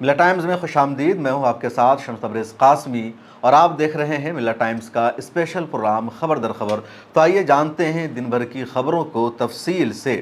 ملا ٹائمز میں خوش آمدید. میں ہوں آپ کے ساتھ شمس تبریز قاسمی اور آپ دیکھ رہے ہیں ملا ٹائمز کا اسپیشل پروگرام خبر در خبر. تو آئیے جانتے ہیں دن بھر کی خبروں کو تفصیل سے.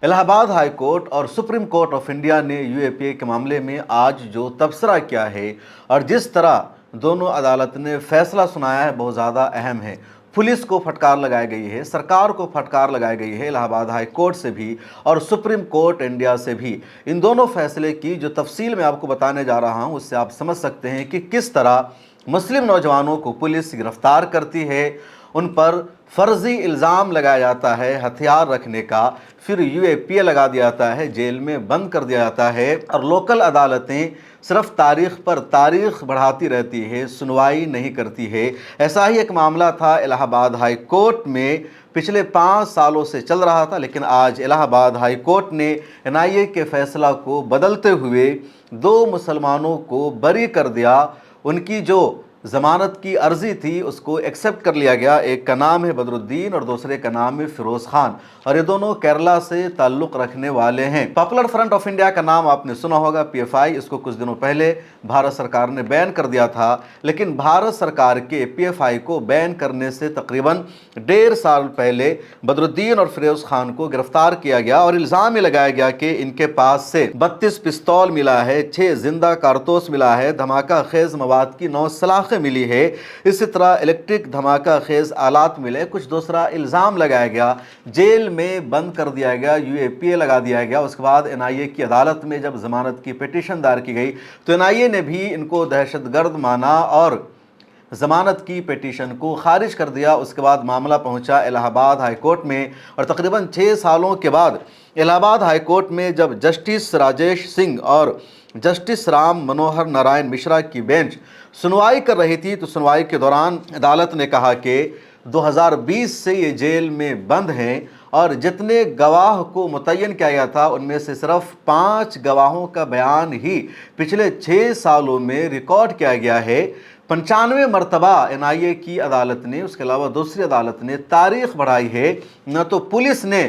الہ آباد ہائی کورٹ اور سپریم کورٹ آف انڈیا نے یو اے پی اے کے معاملے میں آج جو تبصرہ کیا ہے اور جس طرح دونوں عدالت نے فیصلہ سنایا ہے بہت زیادہ اہم ہے. پولیس کو پھٹکار لگائی گئی ہے، سرکار کو پھٹکار لگائی گئی ہے، الہ آباد ہائی کورٹ سے بھی اور سپریم کورٹ انڈیا سے بھی. ان دونوں فیصلے کی جو تفصیل میں آپ کو بتانے جا رہا ہوں اس سے آپ سمجھ سکتے ہیں کہ کس طرح مسلم نوجوانوں کو پولیس گرفتار کرتی ہے، ان پر فرضی الزام لگایا جاتا ہے ہتھیار رکھنے کا، پھر یو اے پی اے لگا دیا جاتا ہے، جیل میں بند کر دیا جاتا ہے اور لوکل عدالتیں صرف تاریخ پر تاریخ بڑھاتی رہتی ہے، سنوائی نہیں کرتی ہے. ایسا ہی ایک معاملہ تھا الہ آباد ہائی کورٹ میں، پچھلے 5 سالوں سے چل رہا تھا، لیکن آج الہ آباد ہائی کورٹ نے این آئی اے کے فیصلہ کو بدلتے ہوئے 2 مسلمانوں کو بری کر دیا. ان کی جو ضمانت کی عرضی تھی اس کو ایکسیپٹ کر لیا گیا. ایک کا نام ہے بدر الدین اور دوسرے کا نام ہے فیروز خان اور یہ دونوں کیرلا سے تعلق رکھنے والے ہیں. پاپولر فرنٹ آف انڈیا کا نام آپ نے سنا ہوگا، پی ایف آئی. اس کو کچھ دنوں پہلے بھارت سرکار نے بین کر دیا تھا، لیکن بھارت سرکار کے پی ایف آئی کو بین کرنے سے تقریباً 1.5 سال پہلے بدر الدین اور فیروز خان کو گرفتار کیا گیا اور الزام یہ لگایا گیا کہ ان کے پاس سے 32 پستول ملا ہے، 6 زندہ کارتوس ملا ہے، دھماکہ خیز مواد کی 9 سلاخیں ملی ہے، اسی طرح الیکٹرک دھماکہ خیز آلات ملے. کچھ دوسرا الزام لگایا گیا، جیل میں بند کر دیا گیا، یو اے پی اے لگا دیا گیا. اس کے بعد این آئی اے کی عدالت میں جب ضمانت کی پٹیشن دائر کی گئی تو این آئی اے نے بھی ان کو دہشت گرد مانا اور ضمانت کی پٹیشن کو خارج کر دیا. اس کے بعد معاملہ پہنچا الہ آباد ہائی کورٹ میں اور تقریباً 6 سالوں کے بعد الہ آباد ہائی کورٹ میں جب جسٹس راجیش سنگھ اور جسٹس رام منوہر نارائن مشرا کی بینچ سنوائی کر رہی تھی تو سنوائی کے دوران عدالت نے کہا کہ 2020 سے یہ جیل میں بند ہیں اور جتنے گواہ کو متعین کیا گیا تھا ان میں سے صرف 5 گواہوں کا بیان ہی پچھلے 6 سالوں میں ریکارڈ کیا گیا ہے. 95 مرتبہ این آئی اے کی عدالت نے، اس کے علاوہ دوسری عدالت نے تاریخ بڑھائی ہے. نہ تو پولیس نے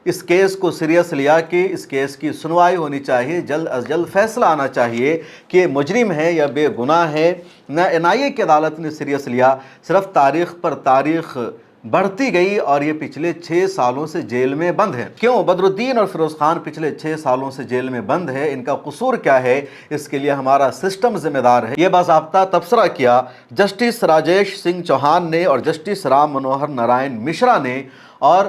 اس کیس کو سیریس لیا کہ اس کیس کی سنوائی ہونی چاہیے، جلد از جلد فیصلہ آنا چاہیے کہ مجرم ہے یا بے گناہ ہے، نہ این آئی اے کی عدالت نے سیریس لیا. صرف تاریخ پر تاریخ بڑھتی گئی اور یہ پچھلے 6 سالوں سے جیل میں بند ہے. کیوں بدر الدین اور فیروز خان پچھلے 6 سالوں سے جیل میں بند ہے؟ ان کا قصور کیا ہے؟ اس کے لیے ہمارا سسٹم ذمہ دار ہے. یہ باضابطہ تبصرہ کیا جسٹس راجیش سنگھ چوہان نے اور جسٹس رام منوہر نارائن مشرا نے، اور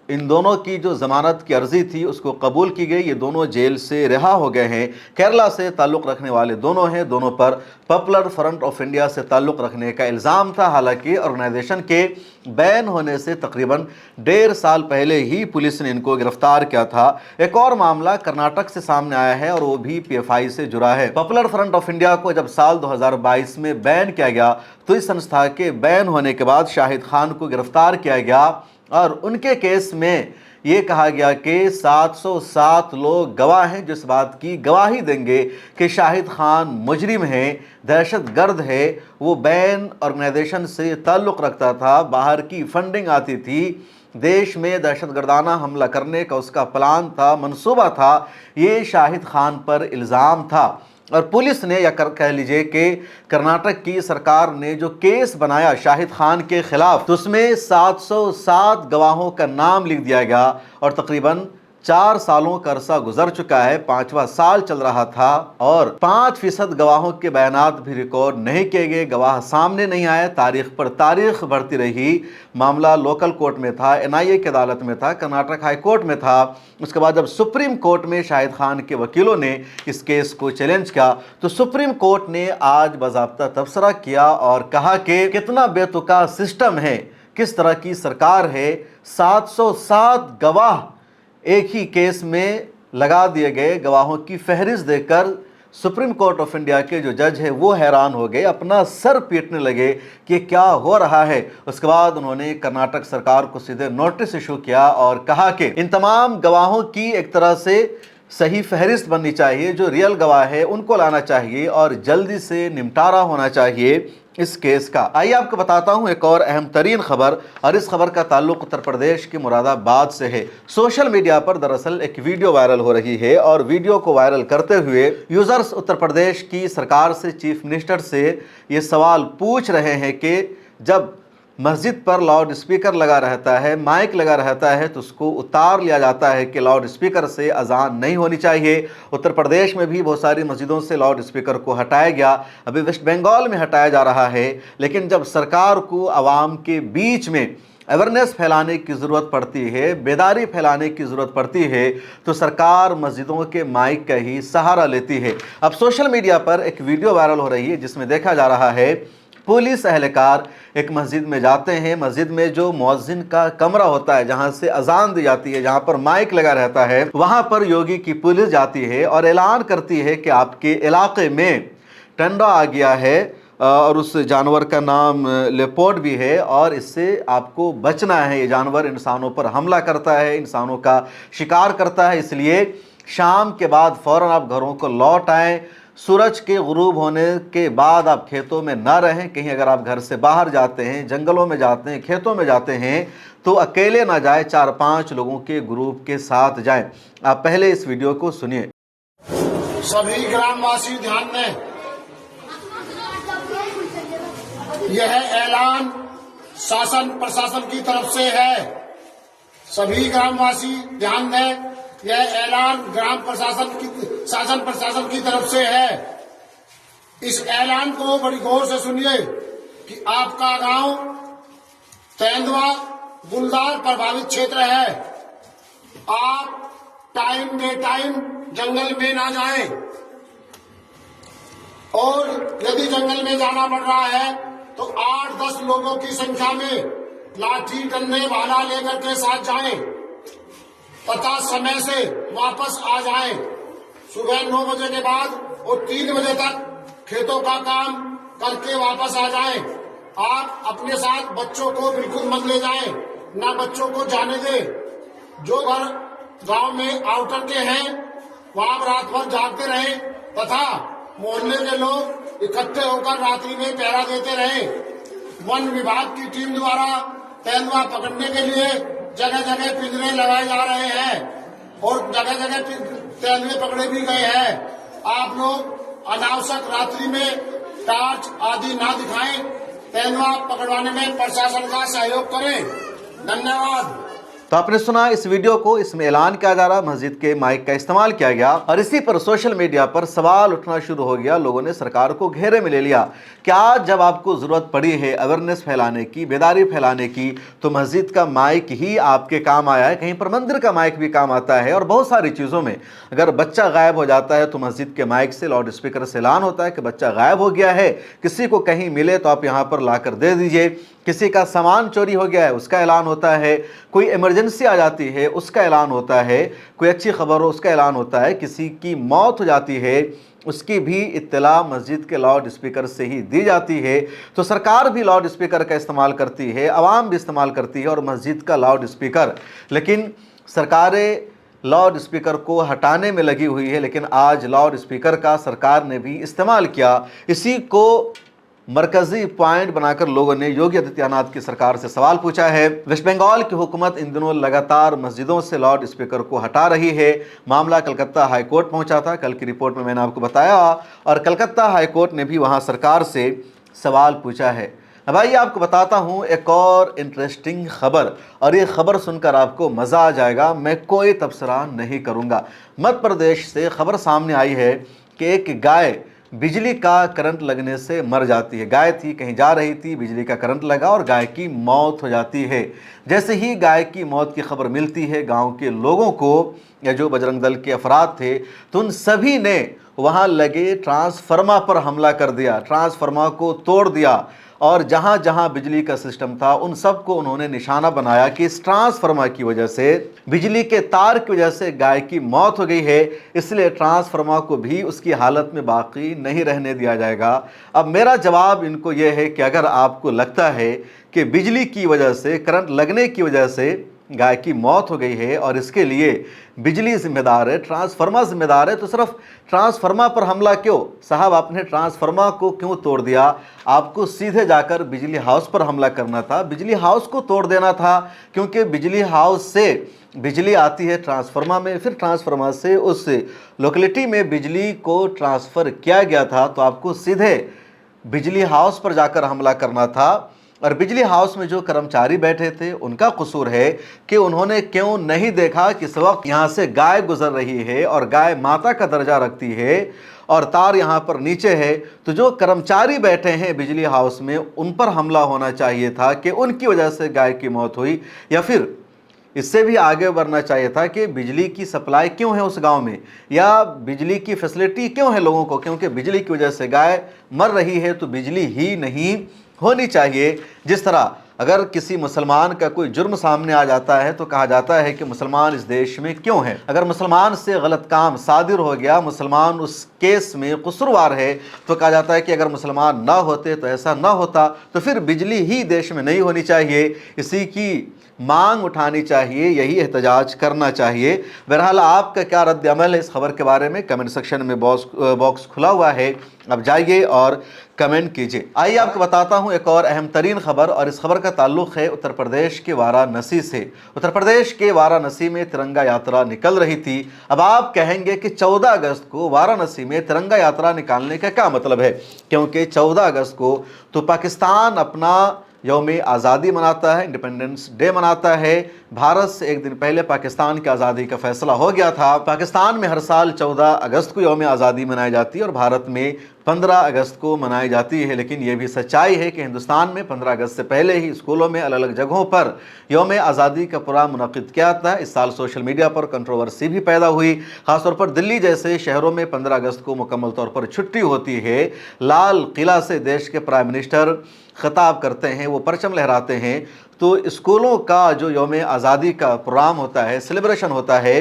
ان دونوں کی جو ضمانت کی عرضی تھی اس کو قبول کی گئی. یہ دونوں جیل سے رہا ہو گئے ہیں. کیرلا سے تعلق رکھنے والے دونوں ہیں. دونوں پر پاپولر فرنٹ آف انڈیا سے تعلق رکھنے کا الزام تھا، حالانکہ آرگنائزیشن کے بین ہونے سے تقریباً 1.5 سال پہلے ہی پولیس نے ان کو گرفتار کیا تھا. ایک اور معاملہ کرناٹک سے سامنے آیا ہے اور وہ بھی پی ایف آئی سے جڑا ہے. پاپولر فرنٹ آف انڈیا کو جب سال 2022 میں بین کیا گیا تو اس سنستھا کے بین ہونے کے بعد شاہد خان کو گرفتار کیا گیا اور ان کے کیس میں یہ کہا گیا کہ 707 لوگ گواہ ہیں جو اس بات کی گواہی دیں گے کہ شاہد خان مجرم ہے، دہشت گرد ہے. وہ بین آرگنائزیشن سے تعلق رکھتا تھا، باہر کی فنڈنگ آتی تھی، دیش میں دہشت گردانہ حملہ کرنے کا اس کا پلان تھا، منصوبہ تھا. یہ شاہد خان پر الزام تھا اور پولیس نے یا کہہ لیجئے کہ کرناٹک کی سرکار نے جو کیس بنایا شاہد خان کے خلاف تو اس میں 707 گواہوں کا نام لکھ دیا گیا اور تقریباً 4 سالوں کا عرصہ گزر چکا ہے، 5واں سال چل رہا تھا اور 5% گواہوں کے بیانات بھی ریکارڈ نہیں کیے گئے، گواہ سامنے نہیں آئے. تاریخ پر تاریخ بڑھتی رہی. معاملہ لوکل کورٹ میں تھا، این آئی اے کی عدالت میں تھا، کرناٹک ہائی کورٹ میں تھا. اس کے بعد جب سپریم کورٹ میں شاہد خان کے وکیلوں نے اس کیس کو چیلنج کیا تو سپریم کورٹ نے آج باضابطہ تبصرہ کیا اور کہا کہ کتنا بے تکا سسٹم ہے، کس طرح کی سرکار ہے. 707 گواہ ایک ہی کیس میں لگا دیے گئے. گواہوں کی فہرست دے کر سپریم کورٹ آف انڈیا کے جو جج ہے وہ حیران ہو گئے، اپنا سر پیٹنے لگے کہ کیا ہو رہا ہے. اس کے بعد انہوں نے کرناٹک سرکار کو سیدھے نوٹس ایشو کیا اور کہا کہ ان تمام گواہوں کی ایک طرح سے صحیح فہرست بننی چاہیے، جو ریئل گواہ ہے ان کو لانا چاہیے اور جلدی سے نمٹارا ہونا چاہیے. इस केस का। आइए आपको बताता हूं एक और अहम तरीन खबर, और इस खबर का ताल्लुक उत्तर प्रदेश के मुरादाबाद से है। सोशल मीडिया पर दरअसल एक वीडियो वायरल हो रही है, और वीडियो को वायरल करते हुए यूजर्स उत्तर प्रदेश की सरकार से, चीफ मिनिस्टर से ये सवाल पूछ रहे हैं कि जब मस्जिद पर लाउड स्पीकर लगा रहता है, माइक लगा रहता है, तो उसको उतार लिया जाता है कि लाउड स्पीकर से अजान नहीं होनी चाहिए। उत्तर प्रदेश में भी बहुत सारी मस्जिदों से लाउड स्पीकर को हटाया गया, अभी वेस्ट बंगाल में हटाया जा रहा है। लेकिन जब सरकार को आवाम के बीच में अवेयरनेस फैलाने की ज़रूरत पड़ती है, बेदारी फैलाने की ज़रूरत पड़ती है, तो सरकार मस्जिदों के माइक का ही सहारा लेती है। अब सोशल मीडिया पर एक वीडियो वायरल हो रही है जिसमें देखा जा रहा है पुलिस एहलकार एक मस्जिद में जाते हैं। मस्जिद में जो मुअज्जिन का कमरा होता है, जहां से अजान दी जाती है, जहां पर माइक लगा रहता है, वहां पर योगी की पुलिस जाती है और ऐलान करती है कि आपके इलाके में टंडा आ गया है, और उस जानवर का नाम लेपर्ड भी है, और इससे आपको बचना है। ये जानवर इंसानों पर हमला करता है, इंसानों का शिकार करता है, इसलिए शाम के बाद फ़ौरन आप घरों को लौट आएँ। सूरज के गुरूब होने के बाद आप खेतों में ना रहें। कहीं अगर आप घर से बाहर जाते हैं, जंगलों में जाते हैं, खेतों में जाते हैं, तो अकेले ना जाए, 4-5 लोगों के ग्रुप के साथ जाएं। आप पहले इस वीडियो को सुनिए। सभी ग्रामवासी ध्यान दें, यह ऐलान शासन प्रशासन की तरफ से है। सभी ग्रामवासी ध्यान दें, यह ऐलान शासन प्रशासन की तरफ से है। इस ऐलान को बड़ी गौर से सुनिए कि आपका गांव तेंदुआ गुलदार प्रभावित क्षेत्र है। आप टाइम बे टाइम जंगल में ना जाएं, और यदि जंगल में जाना पड़ रहा है तो 8-10 लोगों की संख्या में लाठी डंडे भाला लेकर के साथ जाएं, तथा समय से वापस आ जाएं। सुबह 9 बजे के बाद और 3 बजे तक खेतों का काम करके वापस आ जाएं। आप अपने साथ बच्चों को बिल्कुल मत ले जाएं, ना बच्चों को जाने दें। जो घर गांव में आउटर के हैं वहां रात भर जागते रहें, तथा मोहल्ले के लोग इकट्ठे होकर रात्रि में पहरा देते रहें। वन विभाग की टीम द्वारा तेंदुआ पकड़ने के लिए जगह जगह पिंजरे लगाए जा रहे हैं, और जगह जगह तेंदुए पकड़े भी गए हैं। आप लोग अनावश्यक रात्रि में टार्च आदि ना दिखाएं, तेंदुआ पकड़वाने में प्रशासन का सहयोग करें। धन्यवाद। तो आपने सुना इस वीडियो को, इसमें ऐलान किया जा रहा, मस्जिद के माइक का इस्तेमाल किया गया, और इसी पर सोशल मीडिया पर सवाल उठना शुरू हो गया। लोगों ने सरकार को घेरे में ले लिया। क्या जब आपको ज़रूरत पड़ी है अवेयरनेस फैलाने की, बेदारी फैलाने की, तो मस्जिद का माइक ही आपके काम आया है? कहीं पर मंदिर का माइक भी काम आता है, और बहुत सारी चीज़ों में। अगर बच्चा गायब हो जाता है तो मस्जिद के माइक से, लाउड स्पीकर से ऐलान होता है कि बच्चा गायब हो गया है, किसी को कहीं मिले तो आप यहाँ पर ला कर दे दीजिए। किसी का सामान चोरी हो गया है, उसका ऐलान होता है। कोई इमरजेंसी आ जाती है, उसका ऐलान होता है। कोई अच्छी खबर हो, उसका ऐलान होता है। किसी की मौत हो जाती है, उसकी भी इत्तला मस्जिद के लाउड स्पीकर से ही दी जाती है। तो सरकार भी लाउड स्पीकर का इस्तेमाल करती है, आवाम भी इस्तेमाल करती है, और मस्जिद का लाउड स्पीकर। लेकिन सरकारें लाउड स्पीकर को हटाने में लगी हुई है, लेकिन आज लाउड स्पीकर का सरकार ने भी इस्तेमाल किया। इसी को मरकजी पॉइंट बनाकर लोगों ने योगी आदित्यनाथ की सरकार से सवाल पूछा है। वेस्ट बंगाल की हुकूमत इन दिनों लगातार मस्जिदों से लाउड स्पीकर को हटा रही है। मामला कलकत्ता हाई कोर्ट पहुंचा था, कल की रिपोर्ट में मैंने आपको बताया, और कलकत्ता हाई कोर्ट ने भी वहां सरकार से सवाल पूछा है। अब आइए आपको बताता हूं एक और इंटरेस्टिंग खबर, और ये खबर सुनकर आपको मज़ा आ जाएगा। मैं कोई तबसरा नहीं करूंगा। मध्य प्रदेश से खबर सामने आई है कि एक गाय बिजली का करंट लगने से मर जाती है। गाय थी, कहीं जा रही थी, बिजली का करंट लगा और गाय की मौत हो जाती है। जैसे ही गाय की मौत की खबर मिलती है गांव के लोगों को, या जो बजरंग दल के अफराद थे, तो उन सभी ने वहां लगे ट्रांसफार्मर पर हमला कर दिया, ट्रांसफार्मर को तोड़ दिया, और जहां जहां बिजली का सिस्टम था उन सबको उन्होंने निशाना बनाया कि इस ट्रांसफार्मर की वजह से, बिजली के तार की वजह से गाय की मौत हो गई है, इसलिए ट्रांसफार्मर को भी उसकी हालत में बाकी नहीं रहने दिया जाएगा। अब मेरा जवाब इनको यह है कि अगर आपको लगता है कि बिजली की वजह से, करंट लगने की वजह से गाय की मौत हो गई है और इसके लिए बिजली जिम्मेदार है, ट्रांसफार्मर जिम्मेदार है, तो सिर्फ ट्रांसफार्मर पर हमला क्यों? साहब, आपने ट्रांसफार्मर को क्यों तोड़ दिया? आपको सीधे जाकर बिजली हाउस पर हमला करना था, बिजली हाउस को तोड़ देना था, क्योंकि बिजली हाउस से बिजली आती है ट्रांसफार्मर में, फिर ट्रांसफार्मर से उस लोकेलिटी में बिजली को ट्रांसफ़र किया गया था, तो आपको सीधे बिजली हाउस पर जाकर हमला करना था। और बिजली हाउस में जो कर्मचारी बैठे थे उनका कसूर है कि उन्होंने क्यों नहीं देखा कि इस वक्त यहाँ से गाय गुजर रही है और गाय माता का दर्जा रखती है और तार यहाँ पर नीचे है, तो जो कर्मचारी बैठे हैं बिजली हाउस में उन पर हमला होना चाहिए था कि उनकी वजह से गाय की मौत हुई, या फिर इससे भी आगे बढ़ना चाहिए था कि बिजली की सप्लाई क्यों है उस गांव में, या बिजली की फैसिलिटी क्यों है लोगों को, क्योंकि बिजली की वजह से गाय मर रही है तो बिजली ही नहीं होनी चाहिए। जिस तरह अगर किसी मुसलमान का कोई जुर्म सामने आ जाता है तो कहा जाता है कि मुसलमान इस देश में क्यों है, अगर मुसलमान से गलत काम सादिर हो गया, मुसलमान उस केस में कसूरवार है, तो कहा जाता है कि अगर मुसलमान ना होते तो ऐसा ना होता, तो फिर बिजली ही देश में नहीं होनी चाहिए। इसी की मांग उठानी चाहिए, यही एहतजाज करना चाहिए। बहरहाल आपका क्या रद्द अमल है इस खबर के बारे में? कमेंट सेक्शन में बॉक्स खुला हुआ है, अब जाइए और कमेंट कीजिए। आइए आपको बताता हूं एक और अहम तरीन खबर, और इस खबर का ताल्लुक़ है उत्तर प्रदेश के वाराणसी से। उत्तर प्रदेश के वाराणसी में तिरंगा यात्रा निकल रही थी। अब आप कहेंगे कि 14 अगस्त को वाराणसी में तिरंगा यात्रा निकालने का क्या मतलब है, क्योंकि 14 अगस्त को तो पाकिस्तान अपना यौम आज़ादी मनाता है, इंडिपेंडेंस डे मनाता है। भारत से एक दिन पहले पाकिस्तान की आज़ादी का फैसला हो गया था। पाकिस्तान में हर साल 14 अगस्त को यौम आज़ादी मनाई जाती है और भारत में 15 अगस्त को मनाई जाती है। लेकिन ये भी सच्चाई है कि हिंदुस्तान में 15 अगस्त से पहले ही स्कूलों में अलग अलग जगहों पर यौम आज़ादी का प्रोग्राम मुनक़िद किया था। इस साल सोशल मीडिया पर कंट्रोवर्सी भी पैदा हुई, ख़ासतौर पर दिल्ली जैसे शहरों में 15 अगस्त को मुकम्मल तौर पर छुट्टी होती है। लाल किला से देश के प्राइम मिनिस्टर खिताब करते हैं, वो परचम लहराते हैं, तो स्कूलों का जो यौम आज़ादी का प्रोग्राम होता है, सेलिब्रेशन होता है,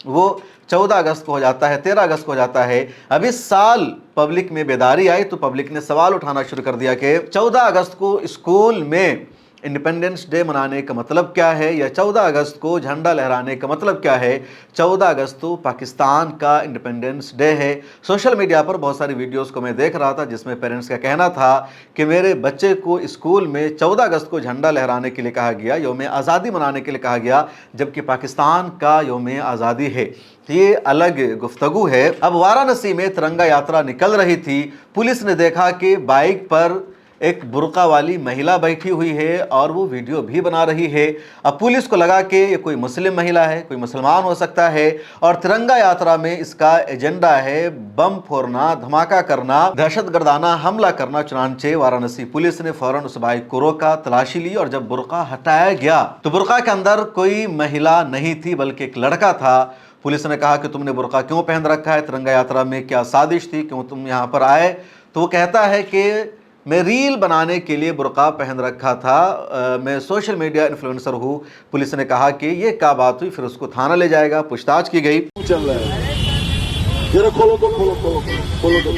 वो 14 अगस्त को हो जाता है, 13 अगस्त को हो जाता है। अब इस साल पब्लिक में बेदारी आई तो पब्लिक ने सवाल उठाना शुरू कर दिया कि 14 अगस्त को स्कूल में इंडिपेंडेंस डे मनाने का मतलब क्या है, या 14 अगस्त को झंडा लहराने का मतलब क्या है। 14 अगस्त तो पाकिस्तान का इंडिपेंडेंस डे है। सोशल मीडिया पर बहुत सारी वीडियोस को मैं देख रहा था जिसमें पेरेंट्स का कहना था कि मेरे बच्चे को स्कूल में 14 अगस्त को झंडा लहराने के लिए कहा गया, यौम आज़ादी मनाने के लिए कहा गया, जबकि पाकिस्तान का यौम आज़ादी है। ये अलग गुफ्तगू है। अब वाराणसी में तिरंगा यात्रा निकल रही थी, पुलिस ने देखा कि बाइक पर एक बुर्का वाली महिला बैठी हुई है और वो वीडियो भी बना रही है। अब पुलिस को लगा कि ये कोई मुस्लिम महिला है, कोई मुसलमान हो सकता है, और तिरंगा यात्रा में इसका एजेंडा है बम फोड़ना, धमाका करना, दहशतगर्दाना हमला करना। चुनांचे वाराणसी पुलिस ने फौरन उस बाइक को रोका, तलाशी ली, और जब बुर्का हटाया गया तो बुर्का के अंदर कोई महिला नहीं थी बल्कि एक लड़का था। पुलिस ने कहा कि तुमने बुर्का क्यों पहन रखा है, तिरंगा यात्रा में क्या साजिश थी, क्यों तुम यहाँ पर आए? तो वो कहता है कि मैं रील बनाने के लिए बुर्का पहन रखा था, मैं सोशल मीडिया इन्फ्लुएंसर हूँ। पुलिस ने कहा कि ये क्या बात हुई, फिर उसको थाना ले जाएगा, पूछताछ की गई। चल रहा है, जरा खोलो तो खोलो खोलो खोलो तो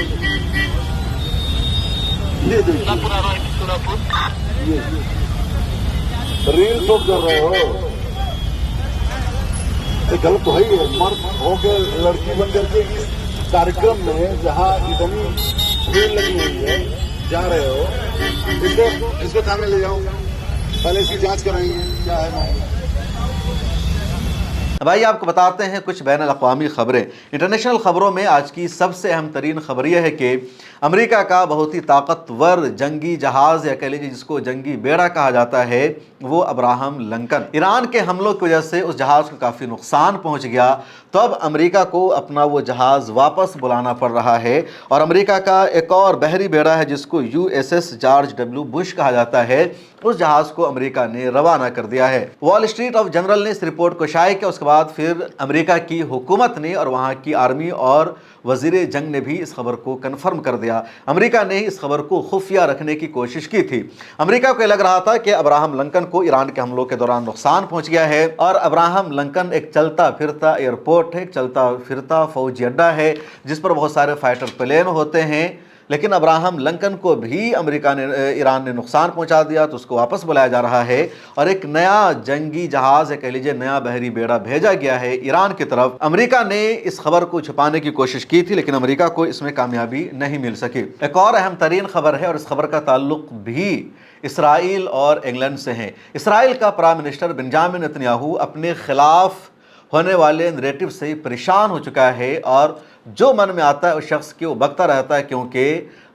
ये देखिए, ये रील शूट कर रहे हो, ये गलत तो है ही है। मर्द हो के लड़की बन करके इस कार्यक्रम में जहाँ इतनी भीड़ लगी हुई है जा रहे हो, इसको थाने ले जाओ, पहले इसकी जांच कराएंगे क्या है। भाई आपको बताते हैं कुछ बैन अल-अक़वामी ख़बरें। इंटरनेशनल ख़बरों में आज की सबसे अहम तरीन ख़बर यह है कि अमेरिका का बहुत ही ताकतवर जंगी जहाज़, या कह लीजिए जिसको जंगी बेड़ा कहा जाता है, वो अब्राहम लिंकन, ईरान के हमलों की वजह से उस जहाज़ को काफ़ी नुकसान पहुंच गया। तो अब अमेरिका को अपना वो जहाज़ वापस बुलाना पड़ रहा है, और अमेरिका का एक और बहरी बेड़ा है जिसको USS जॉर्ज W बुश कहा जाता है, उस जहाज़ को अमेरिका ने रवाना कर दिया है। वॉल स्ट्रीट ऑफ जनरल ने इस रिपोर्ट को शाये किया, उसके बाद फिर अमेरिका की हुकूमत ने और वहाँ की आर्मी और वज़ीर जंग ने भी इस खबर को कन्फर्म कर दिया। अमेरिका ने इस खबर को खुफिया रखने की कोशिश की थी। अमेरिका को लग रहा था कि अब्राहम लिंकन को ईरान के हमलों के दौरान नुकसान पहुंच गया है, और अब्राहम लिंकन एक चलता फिरता एयरपोर्ट है, एक चलता फिरता फौजी अड्डा है जिस पर बहुत सारे फाइटर प्लेन होते हैं, लेकिन अब्राहम लिंकन को भी अमेरिका ने ईरान ने नुकसान पहुंचा दिया तो उसको वापस बुलाया जा रहा है और एक नया जंगी जहाज या कह लीजिए नया बहरी बेड़ा भेजा गया है ईरान की तरफ। अमेरिका ने इस खबर को छुपाने की कोशिश की थी लेकिन अमेरिका को इसमें कामयाबी नहीं मिल सकी। एक और अहम तरीन खबर है और इस खबर का ताल्लुक भी इसराइल और इंग्लैंड से है। इसराइल का प्राइम मिनिस्टर बेंजामिन नेतन्याहू अपने खिलाफ होने वाले नैरेटिव से परेशान हो चुका है और जो मन में आता है उस शख्स के वो बकता रहता है, क्योंकि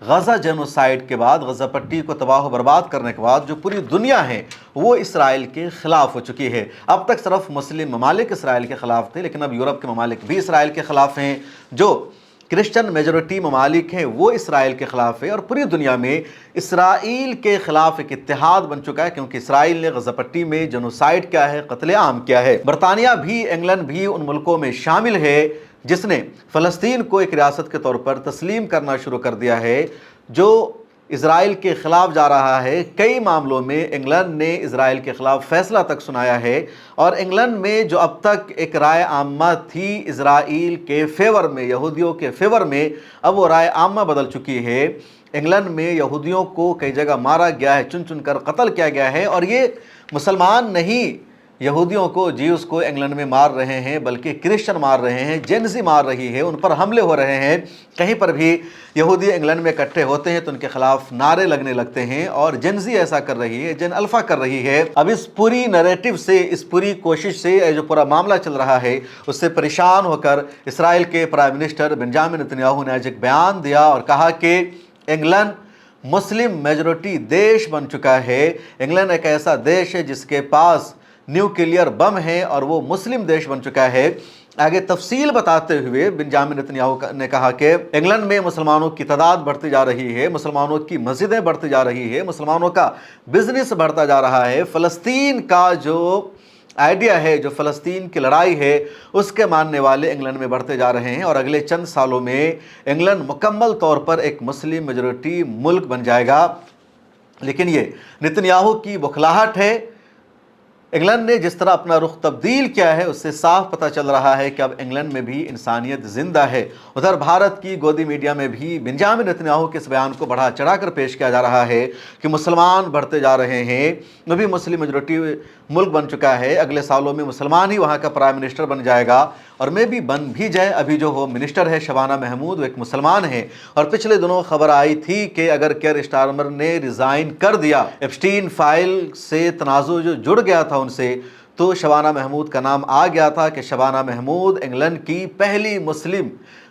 गज़ा जेनोसाइड के बाद, गज़ा पट्टी को तबाह व बर्बाद करने के बाद जो पूरी दुनिया है वो इसराइल के ख़िलाफ़ हो चुकी है। अब तक सिर्फ मुस्लिम ममालिक इसराइल के ख़िलाफ़ थे लेकिन अब यूरोप के ममालिक भी इसराइल के ख़िलाफ़ हैं, जो क्रिश्चियन मेजॉरिटी ममालिक हैं वो इसराइल के ख़िलाफ़ है और पूरी दुनिया में इसराइल के ख़िलाफ़ एक इत्तेहाद बन चुका है, क्योंकि इसराइल ने गज़ा पट्टी में जेनोसाइड क्या है, कत्लेआम क्या है। बरतानिया भी, इंग्लैंड भी उन मुल्कों में शामिल है जिसने फ़लस्तीन को एक रियासत के तौर पर तस्लीम करना शुरू कर दिया है, जो इज़राइल के ख़िलाफ़ जा रहा है। कई मामलों में इंग्लैंड ने इज़राइल के ख़िलाफ़ फ़ैसला तक सुनाया है और इंग्लैंड में जो अब तक एक राय आम्मा थी इज़राइल के फेवर में, यहूदियों के फेवर में, अब वो राय आम्मा बदल चुकी है। इंग्लैंड में यहूदियों को कई जगह मारा गया है, चुन चुन कर कत्ल किया गया है और ये मुसलमान नहीं यहूदियों को, जीव्स को इंग्लैंड में मार रहे हैं, बल्कि क्रिश्चियन मार रहे हैं, जेनजी मार रही है, उन पर हमले हो रहे हैं। कहीं पर भी यहूदी इंग्लैंड में इकट्ठे होते हैं तो उनके खिलाफ नारे लगने लगते हैं और जेनजी ऐसा कर रही है, जेन अल्फा कर रही है। अब इस पूरी नैरेटिव से, इस पूरी कोशिश से, जो पूरा मामला चल रहा है उससे परेशान होकर इसराइल के प्राइम मिनिस्टर बेंजामिन नेतन्याहू ने आज एक बयान दिया और कहा कि इंग्लैंड मुस्लिम मेजॉरिटी देश बन चुका है। इंग्लैंड एक ऐसा देश है जिसके पास न्यूक्लियर बम है और वो मुस्लिम देश बन चुका है। आगे तफसील बताते हुए बेंजामिन नेतन्याहू ने कहा कि इंग्लैंड में मुसलमानों की तादाद बढ़ती जा रही है, मुसलमानों की मस्जिदें बढ़ती जा रही है, मुसलमानों का बिजनेस बढ़ता जा रहा है। फ़लस्तीन का जो आइडिया है, जो फ़लस्तीन की लड़ाई है, उसके मानने वाले इंग्लैंड में बढ़ते जा रहे हैं और अगले चंद सालों में इंग्लैंड मुकम्मल तौर पर एक मुस्लिम मेजॉरिटी मुल्क बन जाएगा। लेकिन ये नेतन्याहू की बौखलाहट है। इंग्लैंड ने जिस तरह अपना रुख तब्दील किया है उससे साफ पता चल रहा है कि अब इंग्लैंड में भी इंसानियत जिंदा है। उधर भारत की गोदी मीडिया में भी बेंजामिन नेतन्याहू के इस बयान को बढ़ा चढ़ाकर पेश किया जा रहा है कि मुसलमान बढ़ते जा रहे हैं, वो भी मुस्लिम मेजॉरिटी मुल्क बन चुका है, अगले सालों में मुसलमान ही वहाँ का प्राइम मिनिस्टर बन जाएगा और मैं भी बन भी जाए। अभी जो होम मिनिस्टर है शबाना महमूद, वो एक मुसलमान है और पिछले दिनों खबर आई थी कि अगर केयर स्टारमर ने रिज़ाइन कर दिया, एप्स्टीन फाइल से तनाज़ुर जो जुड़ गया था उनसे, तो शबाना महमूद का नाम आ गया था कि शबाना महमूद इंग्लैंड की पहली मुस्लिम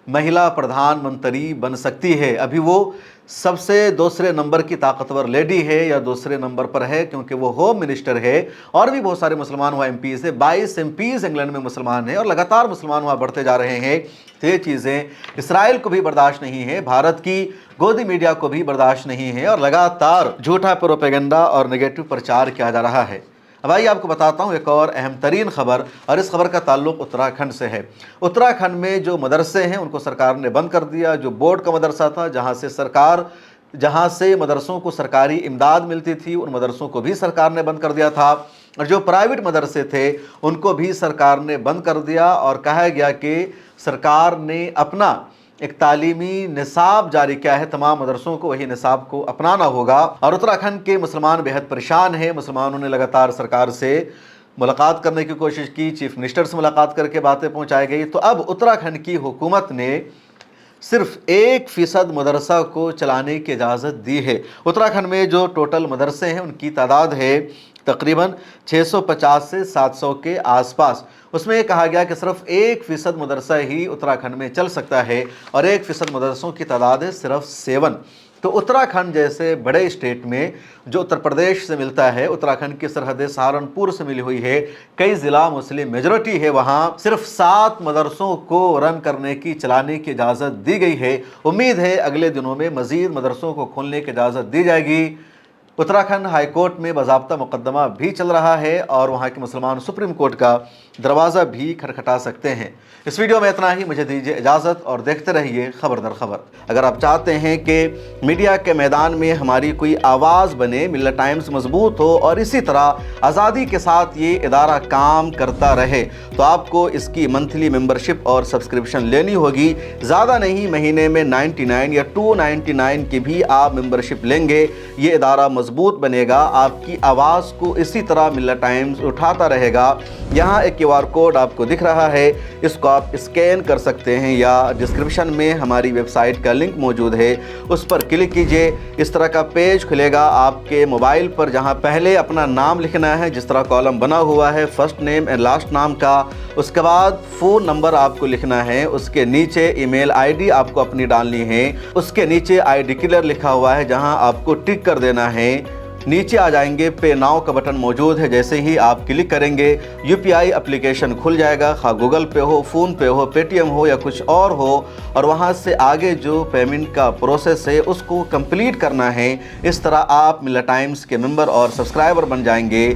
महिला प्रधानमंत्री बन सकती है। अभी वो सबसे दूसरे नंबर की ताकतवर लेडी है या दूसरे नंबर पर है, क्योंकि वो होम मिनिस्टर है और भी बहुत सारे मुसलमान हुआ एमपीज़ है। 22 एमपीज़ इंग्लैंड में मुसलमान हैं और लगातार मुसलमान वहाँ बढ़ते जा रहे हैं। तो ये चीज़ें इसराइल को भी बर्दाश्त नहीं है, भारत की गोदी मीडिया को भी बर्दाश्त नहीं है और लगातार झूठा प्रोपेगेंडा और नेगेटिव प्रचार किया जा रहा है। अब आइए आपको बताता हूँ एक और अहम तरीन खबर, और इस खबर का ताल्लुक उत्तराखंड से है। उत्तराखंड में जो मदरसे हैं उनको सरकार ने बंद कर दिया। जो बोर्ड का मदरसा था, जहाँ से मदरसों को सरकारी इमदाद मिलती थी, उन मदरसों को भी सरकार ने बंद कर दिया था और जो प्राइवेट मदरसे थे उनको भी सरकार ने बंद कर दिया और कहा गया कि सरकार ने अपना एक तालीमी निसाब जारी किया है, तमाम मदरसों को वही निसाब को अपनाना होगा। और उत्तराखंड के मुसलमान बेहद परेशान हैं। मुसलमानों ने लगातार सरकार से मुलाकात करने की कोशिश की, चीफ मिनिस्टर से मुलाकात करके बातें पहुंचाई गई। तो अब उत्तराखंड की हुकूमत ने सिर्फ 1% मदरसा को चलाने की इजाज़त दी है। उत्तराखंड में जो टोटल मदरसे हैं उनकी तादाद है तकरीबन 650 से 700 के आसपास। उसमें ये कहा गया कि सिर्फ 1% मदरसा ही उत्तराखंड में चल सकता है और 1% मदरसों की तादाद है सिर्फ 7। तो उत्तराखंड जैसे बड़े स्टेट में जो उत्तर प्रदेश से मिलता है, उत्तराखंड की सरहदें सहारनपुर से मिली हुई है, कई ज़िला मुस्लिम मेजॉरिटी है, वहाँ सिर्फ 7 मदरसों को रन करने की, चलाने की इजाज़त दी गई है। उम्मीद है अगले दिनों में मज़ीद मदरसों को खोलने की इजाज़त दी जाएगी। उत्तराखंड हाई कोर्ट में बाज़ाब्ता मुकदमा भी चल रहा है और वहाँ के मुसलमान सुप्रीम कोर्ट का दरवाज़ा भी खटखटा सकते हैं। इस वीडियो में इतना ही, मुझे दीजिए इजाज़त और देखते रहिए खबर दर खबर। अगर आप चाहते हैं कि मीडिया के मैदान में हमारी कोई आवाज़ बने, मिल्लत टाइम्स मजबूत हो और इसी तरह आज़ादी के साथ ये इदारा काम करता रहे, तो आपको इसकी मंथली मेंबरशिप और सब्सक्रिप्शन लेनी होगी। ज़्यादा नहीं, महीने में 99 या 299 की भी आप मेंबरशिप लेंगे, ये इदारा मजबूत बनेगा। आपकी आवाज़ को इसी तरह मिल्लत टाइम्स उठाता रहेगा। यहाँ एक QR कोड आपको दिख रहा है, इसको आप स्कैन कर सकते हैं या डिस्क्रिप्शन में हमारी वेबसाइट का लिंक मौजूद है, उस पर क्लिक कीजिए। इस तरह का पेज खुलेगा आपके मोबाइल पर, जहाँ पहले अपना नाम लिखना है, जिस तरह कॉलम बना हुआ है फर्स्ट नेम एंड लास्ट नाम का। उसके बाद फ़ोन नंबर आपको लिखना है, उसके नीचे ईमेल ID आपको अपनी डालनी है, उसके नीचे I डिक्लेयर लिखा हुआ है जहां आपको टिक कर देना है। नीचे आ जाएंगे, पे नाउ का बटन मौजूद है, जैसे ही आप क्लिक करेंगे UPI एप्लीकेशन खुल जाएगा, खा गूगल पे हो, फ़ोन पे हो, पेटीएम हो या कुछ और हो, और वहां से आगे जो पेमेंट का प्रोसेस है उसको कंप्लीट करना है। इस तरह आप मिल्लत टाइम्स के मेंबर और सब्सक्राइबर बन जाएंगे।